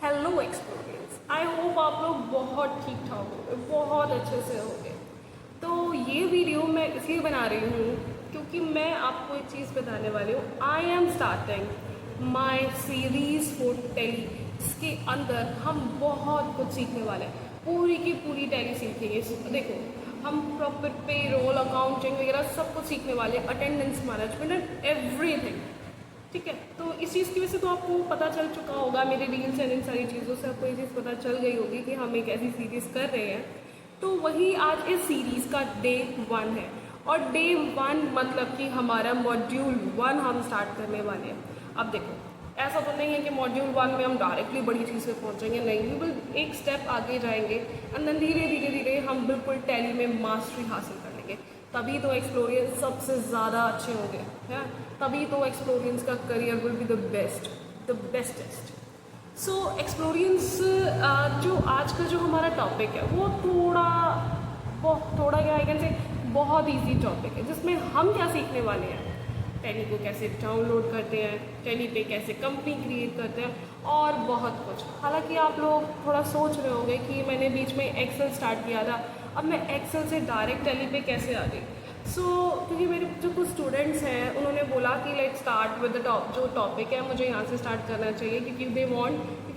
Hello एक्सप्लोरियंस, I hope आप लोग बहुत ठीक ठाक होंगे, बहुत अच्छे से होंगे। तो ये वीडियो मैं इसलिए बना रही हूँ क्योंकि मैं आपको एक चीज़ बताने वाली हूँ। I am starting my series for Tally, जिसके अंदर हम बहुत कुछ सीखने वाले हैं। पूरी की पूरी टेली सीखेंगे। देखो, हम प्रॉपर पे रोल, अकाउंटिंग वगैरह सब कुछ सीखने वाले हैं, अटेंडेंस मैनेजमेंट एंड एवरीथिंग। ठीक है, तो इस चीज़ की वजह से तो आपको पता चल चुका होगा, मेरे रील्स एंड इन सारी चीज़ों से आपको ये चीज़ पता चल गई होगी कि हम एक ऐसी सीरीज़ कर रहे हैं। तो वही आज इस सीरीज़ का डे 1 है, और डे 1 मतलब कि हमारा मॉड्यूल 1 हम स्टार्ट करने वाले हैं। अब देखो, ऐसा तो नहीं है कि मॉड्यूल 1 में हम डायरेक्टली बड़ी चीज़ पे पहुँचेंगे, नहीं, वी विल एक स्टेप आगे जाएंगे एंड देन धीरे धीरे धीरे हम बिल्कुल टैली में मास्टरी हासिल कर लेंगे। तभी तो एक्सप्लोरियंस सबसे ज़्यादा अच्छे होंगे, है, तभी तो एक्सप्लोरियंस का career will be the bestest. So एक्सप्लोरियंस जो आज का जो हमारा टॉपिक है वो थोड़ा क्या आई कैन से बहुत इजी टॉपिक है, जिसमें हम क्या सीखने वाले हैं, टैली को कैसे डाउनलोड करते हैं, टैली पे कैसे कंपनी क्रिएट करते हैं और बहुत कुछ। हालांकि आप लोग थोड़ा सोच रहे होंगे कि मैंने बीच में एक्सेल स्टार्ट किया था, अब मैं एक्सेल से डायरेक्ट टैली पे कैसे आ गई। क्योंकि मेरे जो कुछ स्टूडेंट्स हैं उन्होंने बोला कि लेट्स स्टार्ट विद द जो टॉपिक है मुझे यहाँ से स्टार्ट करना चाहिए, क्योंकि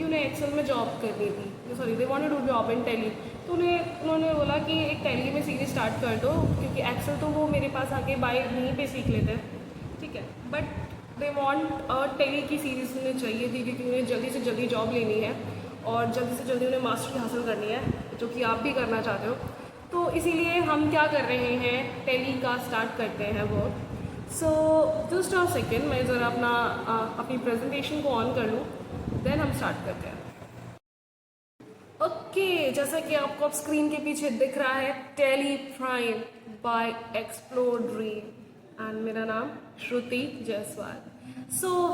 उन्हें एक्सेल में जॉब करनी थी, sorry they want to do job in Tally. तो उन्होंने बोला कि एक टैली में सीरीज स्टार्ट कर दो, क्योंकि एक्सेल तो वो मेरे पास आके बाय वहीं पे सीख लेते हैं, ठीक है, बट दे वांट टैली की सीरीज उन्हें चाहिए थी, क्योंकि उन्हें जल्दी से जल्दी जॉब लेनी है और जल्दी से जल्दी उन्हें मास्टरी हासिल करनी है, जो कि आप भी करना चाहते हो। तो इसीलिए हम क्या कर रहे हैं, टैली का स्टार्ट करते हैं वो। सो जस्ट अ सेकेंड, मैं ज़रा अपनी प्रेजेंटेशन को ऑन कर लूँ, देन हम स्टार्ट करते हैं। ओके, जैसा कि आपको अब स्क्रीन के पीछे दिख रहा है, Tally Prime by Explore Dream and मेरा नाम श्रुति जायसवाल।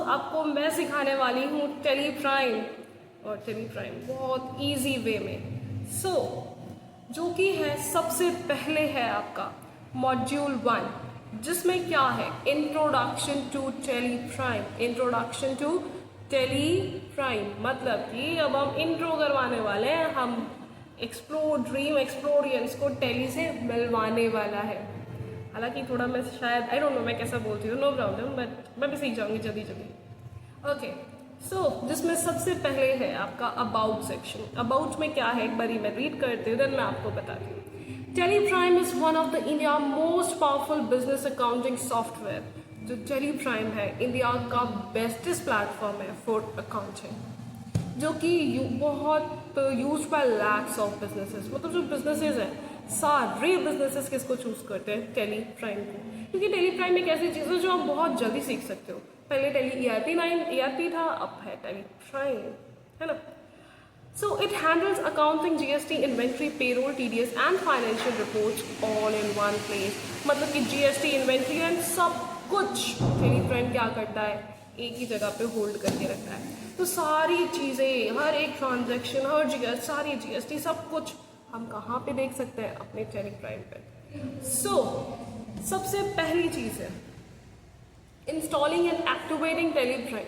आपको मैं सिखाने वाली हूँ टैली प्राइम, और टैली प्राइम बहुत इजी वे में। जो कि है सबसे पहले है आपका मॉड्यूल 1, जिसमें क्या है, introduction to Tally Prime. Introduction to Tally Prime मतलब कि अब हम इंट्रो करवाने वाले हैं, हम एक्सप्लोर ड्रीम एक्सप्लोरियंस को टैली से मिलवाने वाला है। हालांकि थोड़ा मैं शायद आई डोंट नो मैं कैसा बोलती हूँ, नो प्रॉब्लम, बट मैं भी सीख जाऊँगी जल्दी जल्दी। ओके, जिसमें सबसे पहले है आपका अबाउट सेक्शन। अबाउट में क्या है, एक बारी मैं रीड करती हूँ, देन मैं आपको बताती हूँ। Tally prime is one of the India most powerful business accounting software. जो टैली प्राइम है इंडिया का बेस्टेस्ट प्लेटफॉर्म है फॉर अकाउंटिंग, जो कि बहुत use by lakhs of businesses. मतलब जो बिजनेसेस हैं, सारे बिजनेसेस किसको चूज करते हैं, टैली प्राइम को, क्योंकि टैली प्राइम एक ऐसी चीज़ है जो आप बहुत जल्दी सीख सकते हो। पहले टैली ERP था, अब है टैली प्राइम, है ना। It handles accounting, GST, inventory, payroll, TDS and financial reports all in one place. मतलब कि GST, inventory and सब कुछ टैली प्राइम क्या करता है, एक ही जगह पे होल्ड करके रखता है। तो सारी चीज़ें, हर एक ट्रांजैक्शन, हर सारी GST सब कुछ हम कहाँ पे देख सकते हैं, अपने टैली प्राइम पे। सबसे पहली चीज़ है installing and activating tally prime.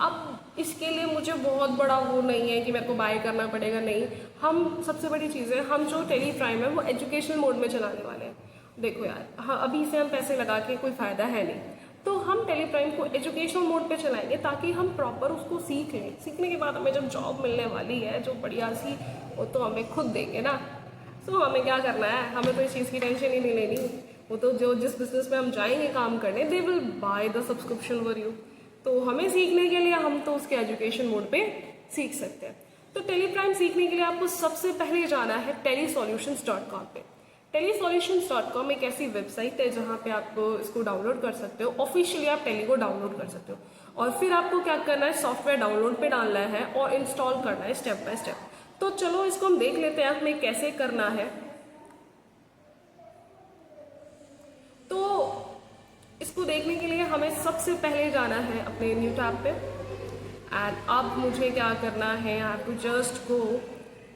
अब इसके लिए मुझे बहुत बड़ा वो नहीं है कि मेरे को बाय करना पड़ेगा, नहीं। हम सबसे बड़ी चीज़ है, हम जो टैली प्राइम है वो एजुकेशनल मोड में चलाने वाले हैं। देखो यार, हाँ, अभी से हम पैसे लगा के कोई फ़ायदा है नहीं, तो हम टैली प्राइम को एजुकेशनल मोड पे चलाएंगे ताकि हम प्रॉपर उसको सीख लें। सीखने के बाद हमें जब जॉब मिलने वाली है जो बढ़िया सी, वो तो हमें खुद देंगे ना। हमें क्या करना है, हमें तो इस चीज़ की टेंशन ही नहीं लेनी। वो तो जिस बिजनेस में हम जाएंगे काम करने, they will by the subscription for you. तो हमें सीखने के लिए हम तो उसके एजुकेशन मोड पे सीख सकते हैं। तो टैली प्राइम सीखने के लिए आपको सबसे पहले जाना है tellysolutions.com पे। tellysolutions.com एक ऐसी वेबसाइट है जहाँ पे आप इसको डाउनलोड कर सकते हो। ऑफिशियली आप टैली को डाउनलोड कर सकते हो, और फिर आपको क्या करना है, सॉफ्टवेयर डाउनलोड पे डालना है और इंस्टॉल करना है स्टेप बाय स्टेप। तो चलो इसको हम देख लेते हैं हमें कैसे करना है। तो इसको देखने के लिए हमें सबसे पहले जाना है अपने न्यू टैब पे, एंड अब मुझे क्या करना है, I have to just go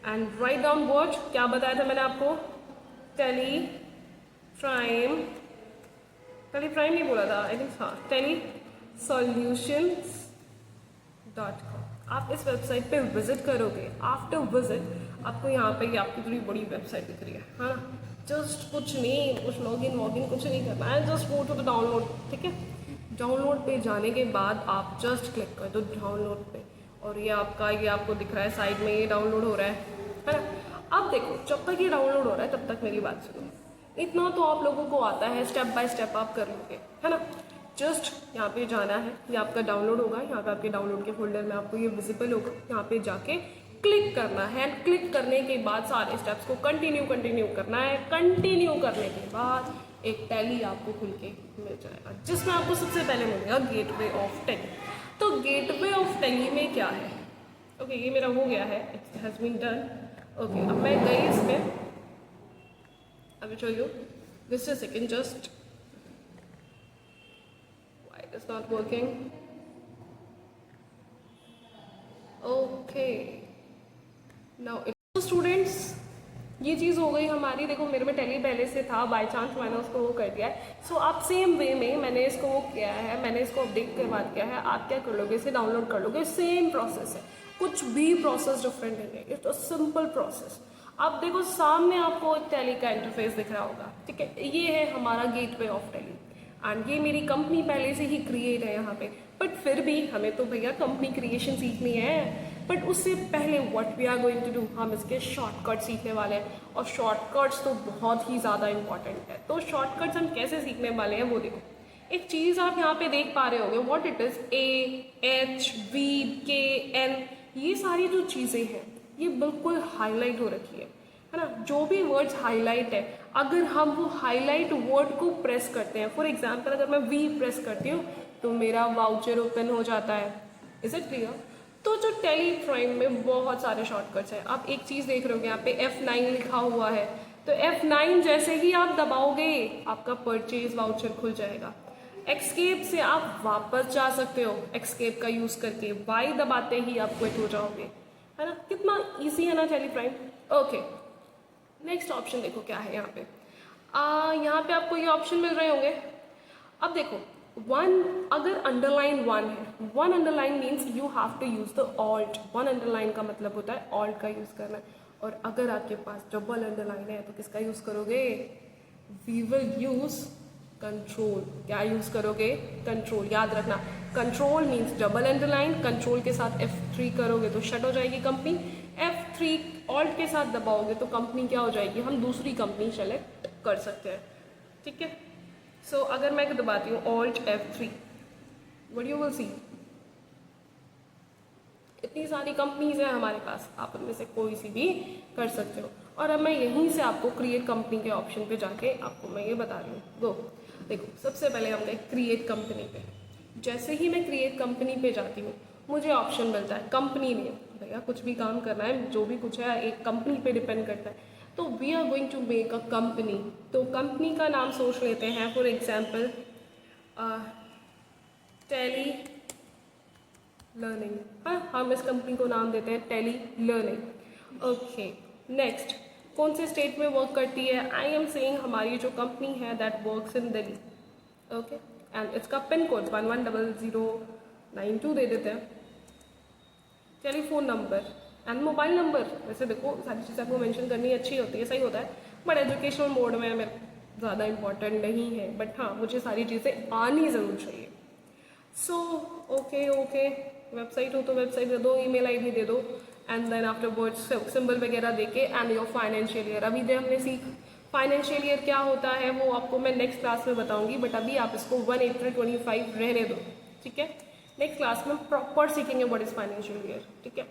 and write down word, क्या बताया था मैंने आपको, टैली प्राइम नहीं बोला था, आई थिंक, हाँ, tellysolutions.com। आप इस वेबसाइट पे विजिट करोगे। आफ्टर विजिट आपको यहाँ पे आपकी थोड़ी बड़ी वेबसाइट दिख रही है ना, जस्ट कुछ नहीं, कुछ लॉगिन वॉगिन कुछ नहीं करना है, just go to the download. ठीक है, डाउनलोड पे जाने के बाद आप जस्ट क्लिक कर दो डाउनलोड पे, और ये आपको दिख रहा है साइड में, ये डाउनलोड हो रहा है ना। अब देखो, जब तक ये डाउनलोड हो रहा है तब तक मेरी बात सुनो। इतना तो आप लोगों को आता है, स्टेप बाय स्टेप आप कर लोगे, है ना। जस्ट यहाँ पे जाना है, ये आपका डाउनलोड होगा, यहाँ पे आपके डाउनलोड के फोल्डर में आपको ये विजिबल होगा, यहाँ पे जाके क्लिक करना है। क्लिक करने के बाद सारे स्टेप्स को कंटिन्यू करना है। कंटिन्यू करने के बाद एक टैली आपको खुल के मिल जाएगा, जिसमें आपको सबसे पहले मिलेगा गेटवे ऑफ टैली। तो गेटवे ऑफ टैली में क्या है? ओके, ये मेरा हो गया है, it has been done. Okay, अब मैं गई इसमें, I will show you, just a second, just why it is not working? Okay, now students, ये चीज़ हो गई हमारी। देखो, मेरे में टैली पहले से था, बाय चांस मैंने उसको वो कर दिया है। सो आप सेम वे में मैंने इसको वो किया है, मैंने इसको अपडेट के बाद किया है। आप क्या कर लोगे, इसे डाउनलोड कर लोगे, सेम प्रोसेस है, कुछ भी प्रोसेस डिफरेंट नहीं है, इट्स अ सिंपल प्रोसेस। आप देखो, सामने आपको एक टैली का इंटरफेस दिख रहा होगा, ठीक है, ये है हमारा गेटवे ऑफ टैली, एंड ये मेरी कंपनी पहले से ही क्रिएट है यहाँ पे। बट फिर भी हमें तो भैया कंपनी क्रिएशन सीखनी है। बट उससे पहले what we are going to do, हम इसके शॉर्टकट सीखने वाले हैं, और शॉर्टकट्स तो बहुत ही ज़्यादा इंपॉर्टेंट है। तो शॉर्टकट्स हम कैसे सीखने वाले हैं वो देखो। एक चीज़ आप यहाँ पे देख पा रहे होगे, व्हाट इट इज़, AHVKN, ये सारी जो चीज़ें हैं ये बिल्कुल हाईलाइट हो रखी है ना। जो भी वर्ड्स हाईलाइट है, अगर हम वो हाईलाइट वर्ड को प्रेस करते हैं, फॉर एग्जाम्पल अगर मैं V प्रेस करती हूँ तो मेरा वाउचर ओपन हो जाता है। Is it clear? तो जो टैली प्राइम में बहुत सारे शॉर्टकट्स हैं। आप एक चीज़ देख रहे हो, यहाँ पे F9 लिखा हुआ है, तो F9 जैसे ही आप दबाओगे आपका परचेज वाउचर खुल जाएगा। एक्सकेप से आप वापस जा सकते हो, एक्सकेप का यूज़ करके Y दबाते ही आप क्विट हो जाओगे, है ना। कितना ईजी है ना tally prime. Okay, next option देखो क्या है यहाँ पे। यहाँ पे आपको ये ऑप्शन मिल रहे होंगे। अब देखो, अगर अंडरलाइन 1 है, 1 underline means you have to use the alt. 1 underline का मतलब होता है ऑल्ट का यूज करना है। और अगर आपके पास डबल अंडरलाइन है तो किसका यूज करोगे? We will use control. क्या यूज करोगे? कंट्रोल। याद रखना, control means double underline, control के साथ F3 करोगे तो शट हो जाएगी कंपनी, F3 ऑल्ट के साथ दबाओगे तो कंपनी क्या हो जाएगी, हम दूसरी कंपनी सेलेक्ट कर सकते हैं। ठीक है, सो अगर मैं दबाती हूँ alt F3, what you will see, इतनी सारी कंपनीज हैं हमारे पास, आप उनमें से कोई सी भी कर सकते हो। और अब मैं यहीं से आपको क्रिएट कंपनी के ऑप्शन पे जाके आपको मैं ये बता रही हूँ। गो, देखो, सबसे पहले हम गए क्रिएट कंपनी पे। जैसे ही मैं क्रिएट कंपनी पे जाती हूँ मुझे ऑप्शन मिलता है कंपनी नेम। भैया कुछ भी काम करना है, जो भी कुछ है एक कंपनी पे डिपेंड करता है। तो we are going to make a company, तो कंपनी का नाम सोच लेते हैं, फॉर एग्जाम्पल टैली लर्निंग। हाँ, हम इस कंपनी को नाम देते हैं टैली लर्निंग। ओके, नेक्स्ट, कौन से स्टेट में वर्क करती है? आई एम सेइंग हमारी जो कंपनी है that works in Delhi. Okay, and इसका पिन कोड 110092 दे देते हैं। Telephone number and mobile number, वैसे देखो सारी चीज़ें आपको मेंशन करनी अच्छी होती है, सही होता है, बट एजुकेशनल मोड में हमें ज़्यादा इंपॉर्टेंट नहीं है, बट हाँ मुझे सारी चीज़ें आनी ज़रूर चाहिए। सो ओके, वेबसाइट हो तो वेबसाइट दे दो, ईमेल आईडी दे दो, and then afterwards symbol वगैरह देके एंड योर फाइनेंशियल ईयर। अभी दे हमने सीख फाइनेंशियल ईयर क्या होता है वो आपको मैं नेक्स्ट क्लास में बताऊंगी, बट अभी आप इसको 1 अप्रैल 25 रहने दो। ठीक है, नेक्स्ट क्लास में प्रॉपर सीखेंगे व्हाट इज फाइनेंशियल ईयर। ठीक है,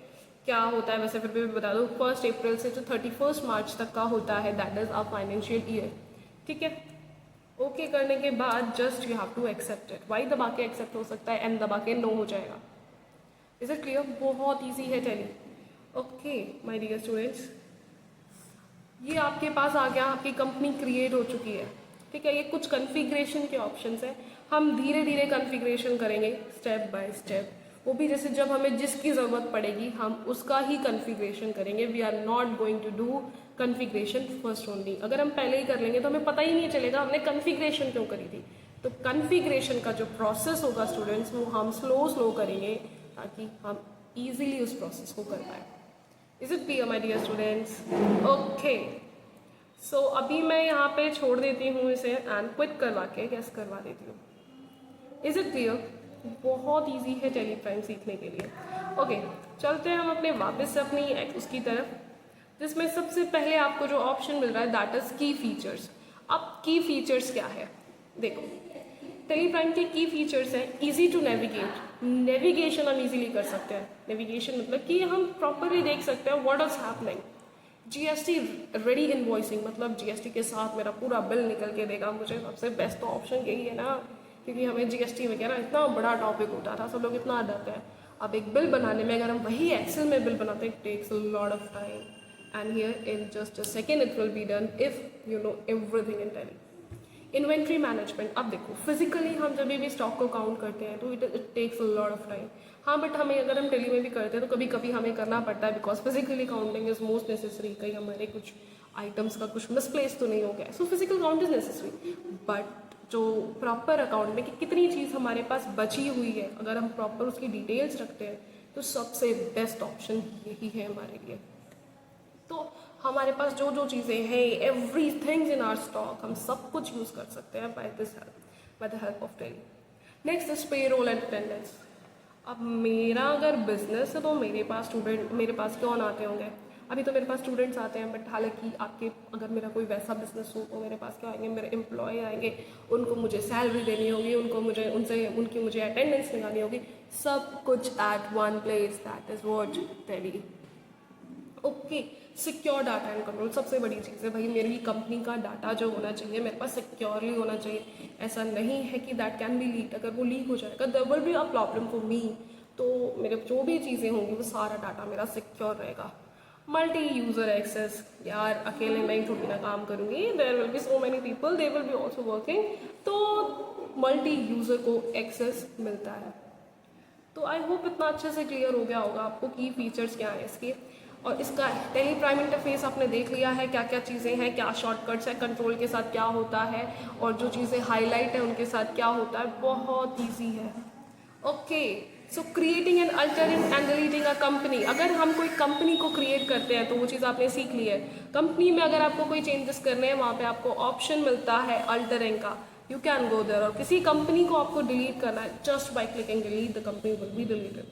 क्या होता है, वैसे फिर भी बता दो, 1 अप्रैल से जो 31 मार्च तक का होता है that is our financial year. ठीक है, ओके करने के बाद just you have to accept it. Y दबा के एक्सेप्ट हो सकता है, एम दबा के नो हो जाएगा। Is it clear? बहुत ईजी है Tally. Okay my dear students, ये आपके पास आ गया, आपकी कंपनी क्रिएट हो चुकी है। ठीक है, ये कुछ कन्फिग्रेशन के ऑप्शंस हैं, हम धीरे धीरे कन्फिग्रेशन करेंगे स्टेप बाय स्टेप, वो भी जैसे जब हमें जिसकी ज़रूरत पड़ेगी हम उसका ही कन्फिग्रेशन करेंगे। We are not going to do configuration first only. अगर हम पहले ही कर लेंगे तो हमें पता ही नहीं चलेगा हमने कन्फिग्रेशन क्यों करी थी। तो कन्फिग्रेशन का जो प्रोसेस होगा स्टूडेंट्स, वो हम स्लो करेंगे ताकि हम ईजिली उस प्रोसेस को कर पाए। Is it clear my dear students? Okay, so अभी मैं यहाँ पे छोड़ देती हूँ इसे एंड क्विट करवा के गेस करवा देती हूँ। Is it clear? बहुत ईजी है टेली प्राइम सीखने के लिए। ओके, चलते हैं हम अपने वापस से अपनी उसकी तरफ, जिसमें सबसे पहले आपको जो ऑप्शन मिल रहा है दैट इज की फीचर्स। अब की फीचर्स क्या है? देखो, टेली प्राइम के की फीचर्स हैं इजी टू नेविगेट, नेविगेशन हम इजीली कर सकते हैं। नेविगेशन मतलब कि हम प्रॉपरली देख सकते हैं what is happening. GST ready invoicing, मतलब जीएसटी के साथ मेरा पूरा बिल निकल के देगा मुझे। सबसे बेस्ट तो ऑप्शन यही है ना, क्योंकि हमें जीएसटी वगैरह इतना बड़ा टॉपिक होता था, सब लोग इतना डरते हैं। अब एक बिल बनाने में अगर हम वही एक्सेल में बिल बनाते हैं, it takes a lot of time, and here in just a second it will be done if you know everything in Tally. Inventory management, अब देखो फिजिकली हम जब भी स्टॉक को काउंट करते हैं तो it takes a lot of time. हाँ, बट हमें अगर हम टेली में भी करते हैं तो कभी कभी हमें करना पड़ता है, because physically counting is most necessary. कहीं हमारे कुछ आइटम्स का कुछ मिसप्लेस तो नहीं हो गया, so physical count is necessary. But जो प्रॉपर अकाउंट में कि कितनी चीज़ हमारे पास बची हुई है, अगर हम प्रॉपर उसकी डिटेल्स रखते हैं तो सबसे बेस्ट ऑप्शन यही है हमारे लिए। तो हमारे पास जो जो चीज़ें हैं, every things in our stock, हम सब कुछ यूज़ कर सकते हैं by the help of Tally. Next is payroll and attendance. अब मेरा अगर बिजनेस है तो मेरे पास कौन आते होंगे? अभी तो मेरे पास स्टूडेंट्स आते हैं, बट हालांकि आपके अगर मेरा कोई वैसा बिजनेस हो तो मेरे पास क्या आएंगे? मेरे एम्प्लॉय आएंगे, उनको मुझे सैलरी देनी होगी, उनकी मुझे अटेंडेंस निकालनी होगी, सब कुछ at one place. That is what Tally. Okay, secure data and control सबसे बड़ी चीज़ है भाई। मेरी कंपनी का डाटा जो होना चाहिए मेरे पास सिक्योरली होना चाहिए। ऐसा नहीं है कि दैट कैन बी लीक। अगर वो लीक हो जाएगा there will be a problem for me. तो मेरे जो भी चीज़ें होंगी वो सारा डाटा मेरा सिक्योर रहेगा। मल्टी यूज़र एक्सेस, यार अकेले मैं ही थोड़ी ना काम करूँगी, there will be so many people, they will be also working, तो मल्टी यूज़र को एक्सेस मिलता है। तो आई होप इतना अच्छे से क्लियर हो गया होगा आपको की फीचर्स क्या है इसके। और इसका टेली प्राइम इंटरफेस आपने देख लिया है, क्या क्या चीज़ें हैं, क्या शॉर्टकट्स है, कंट्रोल के साथ क्या होता है, और जो चीज़ें हाईलाइट है उनके साथ क्या होता है। बहुत ईजी है। Okay, so creating and altering and deleting a company. अगर हम कोई कंपनी को क्रिएट करते हैं तो वो चीज़ आपने सीख ली है। कंपनी में अगर आपको कोई चेंजेस करने हैं, वहाँ पे आपको ऑप्शन मिलता है अल्टरिंग का, यू कैन गो देयर। और किसी कंपनी को आपको डिलीट करना है, just by clicking delete the company will be deleted.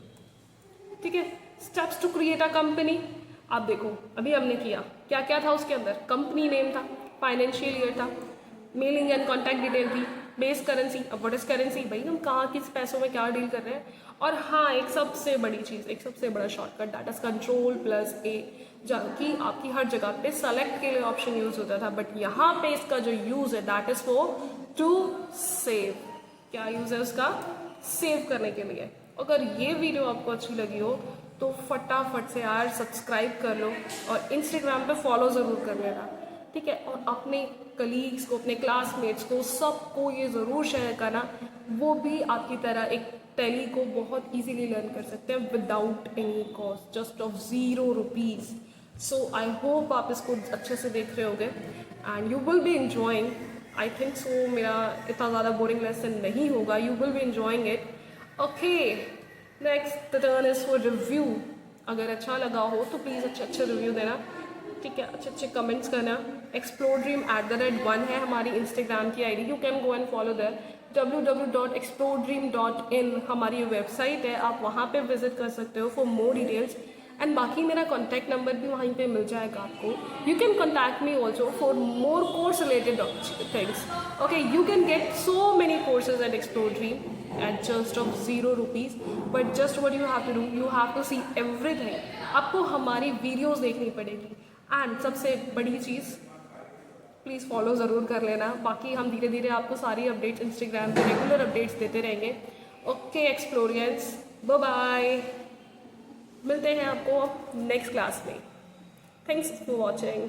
ठीक है, steps to create a company. आप देखो अभी हमने किया, क्या क्या था उसके अंदर? कंपनी नेम था, फाइनेंशियल ईयर था, मेलिंग एंड कॉन्टैक्ट डिटेल थी, बेस करेंसी। अब व्हाट इज करेंसी? भाई हम कहाँ किस पैसों में क्या डील कर रहे हैं। और हाँ, एक सबसे बड़ी चीज़, एक सबसे बड़ा शॉर्टकट, दैट इज Ctrl+A, कि आपकी हर जगह पे सेलेक्ट के लिए ऑप्शन यूज होता था, बट यहाँ पे इसका जो यूज है that is for to save. क्या यूज है उसका? सेव करने के लिए। अगर ये वीडियो आपको अच्छी लगी हो तो फटाफट से यार सब्सक्राइब कर लो, और इंस्टाग्राम पे फॉलो ज़रूर कर लेना, ठीक है। और अपने कलीग्स को, अपने क्लासमेट्स को, सबको ये ज़रूर शेयर करना, वो भी आपकी तरह एक टैली को बहुत इजीली लर्न कर सकते हैं without any cost, just of ₹0। So I hope आप इसको अच्छे से देख रहे होगे and you will be enjoying. I think so मेरा इतना ज़्यादा बोरिंग लेसन नहीं होगा, you will be enjoying it. Okay, next turn is for review. अगर अच्छा लगा हो तो प्लीज़ अच्छे रिव्यू देना, ठीक है, अच्छे कमेंट्स करना। exploredream@1 है हमारी इंस्टाग्राम की ID, you can go and follow there. www.exploredream.in हमारी वेबसाइट है, आप वहाँ पे विजिट कर सकते हो फॉर मोर डिटेल्स। एंड बाकी मेरा कॉन्टैक्ट नंबर भी वहीं पे मिल जाएगा आपको। You can contact me also for more course related things. Okay, you can get so many courses eight explore dream at just of ₹0, but just what you have to do, you have to see everything। आपको हमारी videos देखनी पड़ेगी, and सबसे बड़ी चीज़ please follow ज़रूर कर लेना। बाकी हम धीरे धीरे आपको सारी अपडेट्स इंस्टाग्राम पे रेगुलर अपडेट्स देते रहेंगे। ओके एक्सप्लोरियंस, बाय बाय, मिलते हैं आपको नेक्स्ट क्लास में। Thanks for watching.